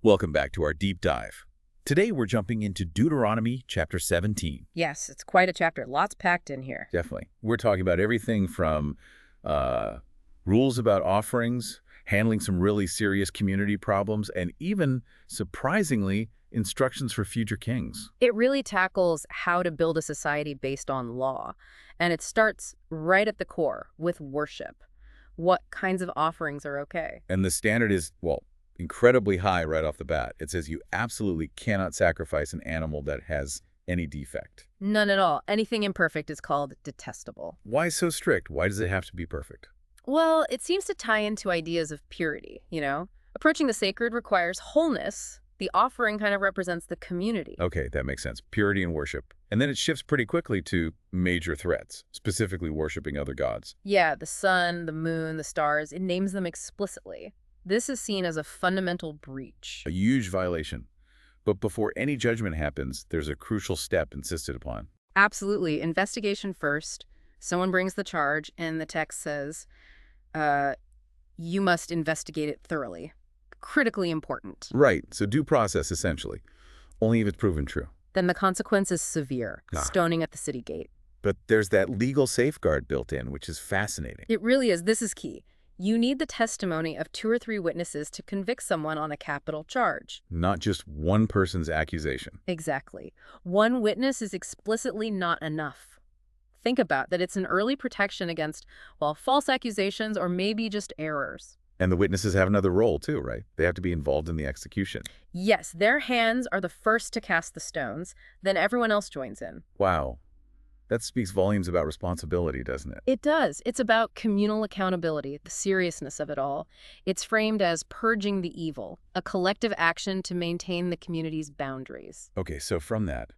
Welcome back to our deep dive. Today we're jumping into Deuteronomy chapter 17. Yes, it's quite a chapter. Lots packed in here. Definitely. We're talking about everything from rules about offerings, handling some really serious community problems, and even, surprisingly, instructions for future kings. It really tackles how to build a society based on law. And it starts right at the core with worship. What kinds of offerings are okay? And the standard is, well, incredibly high right off the bat. It says you absolutely cannot sacrifice an animal that has any defect. None at all. Anything imperfect is called detestable. Why so strict? Why does it have to be perfect? Well, it seems to tie into ideas of purity, you know? Approaching the sacred requires wholeness. The offering kind of represents the community. Okay, that makes sense. Purity and worship. And then it shifts pretty quickly to major threats, specifically worshiping other gods. Yeah, the sun, the moon, the stars, it names them explicitly. This is seen as a fundamental breach. A huge violation. But before any judgment happens, there's a crucial step insisted upon. Absolutely. Investigation first. Someone brings the charge, and the text says, you must investigate it thoroughly. Critically important. Right, so due process, essentially. Only if it's proven true. Then the consequence is severe, stoning at the city gate. But there's that legal safeguard built in, which is fascinating. It really is. This is key. You need the testimony of 2 or 3 witnesses to convict someone on a capital charge. Not just one person's accusation. Exactly. One witness is explicitly not enough. Think about that. It's an early protection against, well, false accusations or maybe just errors. And the witnesses have another role, too, right? They have to be involved in the execution. Yes, their hands are the first to cast the stones. Then everyone else joins in. Wow. That speaks volumes about responsibility, doesn't it? It does. It's about communal accountability, the seriousness of it all. It's framed as purging the evil, a collective action to maintain the community's boundaries. Okay, so from that,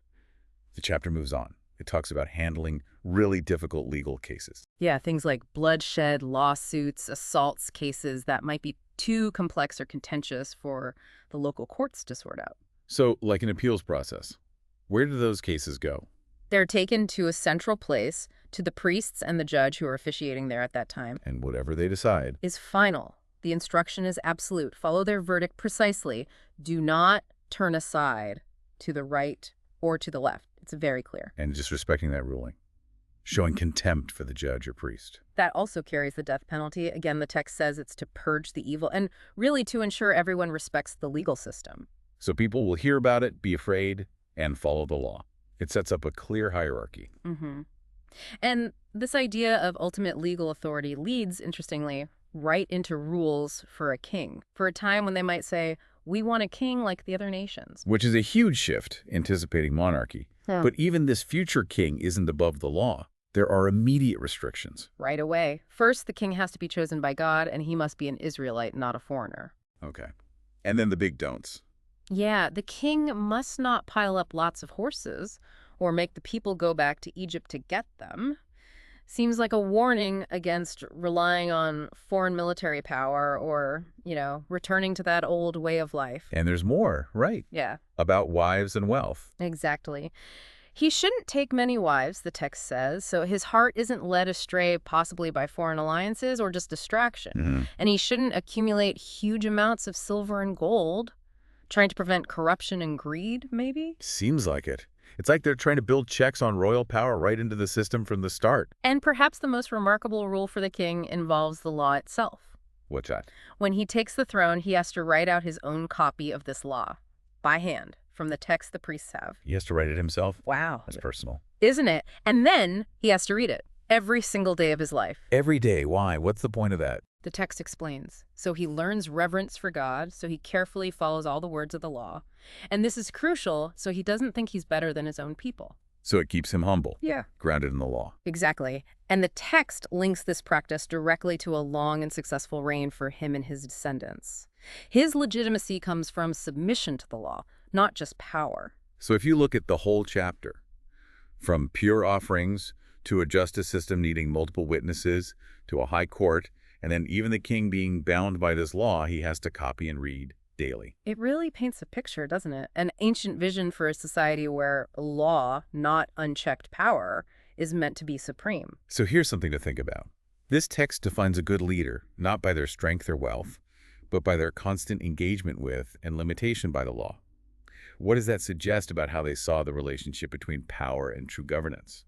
the chapter moves on. It talks about handling really difficult legal cases. Yeah, things like bloodshed, lawsuits, assaults cases that might be too complex or contentious for the local courts to sort out. So, like an appeals process, where do those cases go? They're taken to a central place, to the priests and the judge who are officiating there at that time. And whatever they decide Is final. The instruction is absolute. Follow their verdict precisely. Do not turn aside to the right or to the left. It's very clear. and just respecting that ruling. Showing contempt for the judge or priest. That also carries the death penalty. Again, the text says it's to purge the evil and really to ensure everyone respects the legal system. So people will hear about it, be afraid, and follow the law. It sets up a clear hierarchy. And this idea of ultimate legal authority leads, interestingly, right into rules for a king. For a time when they might say, we want a king like the other nations. Which is a huge shift, anticipating monarchy. Yeah. But even this future king isn't above the law. There are immediate restrictions. Right away. First, the king has to be chosen by God, and he must be an Israelite, not a foreigner. Okay. And then the big don'ts. Yeah, the king must not pile up lots of horses or make the people go back to Egypt to get them. Seems like a warning against relying on foreign military power or, returning to that old way of life. And there's more, right? Yeah, About wives and wealth. exactly. He shouldn't take many wives, the text says, so his heart isn't led astray possibly by foreign alliances or just distraction. And he shouldn't accumulate huge amounts of silver and gold, trying to prevent corruption and greed, maybe? Seems like it. It's like they're trying to build checks on royal power right into the system from the start. And perhaps the most remarkable rule for the king involves the law itself. What's that? When he takes the throne, he has to write out his own copy of this law, by hand, from the text the priests have. He has to write it himself? Wow. That's personal. Isn't it? And then he has to read it every single day of his life. Every day. Why? What's the point of that? The text explains. So he learns reverence for God, so he carefully follows all the words of the law. And this is crucial, so he doesn't think he's better than his own people. So it keeps him humble. Yeah. Grounded in the law. Exactly. And the text links this practice directly to a long and successful reign for him and his descendants. His legitimacy comes from submission to the law, not just power. So if you look at the whole chapter, from pure offerings to a justice system needing multiple witnesses to a high court, and then even the king being bound by this law, he has to copy and read daily. It really paints a picture, doesn't it? An ancient vision for a society where law, not unchecked power, is meant to be supreme. So here's something to think about. This text defines a good leader, not by their strength or wealth, but by their constant engagement with and limitation by the law. What does that suggest about how they saw the relationship between power and true governance?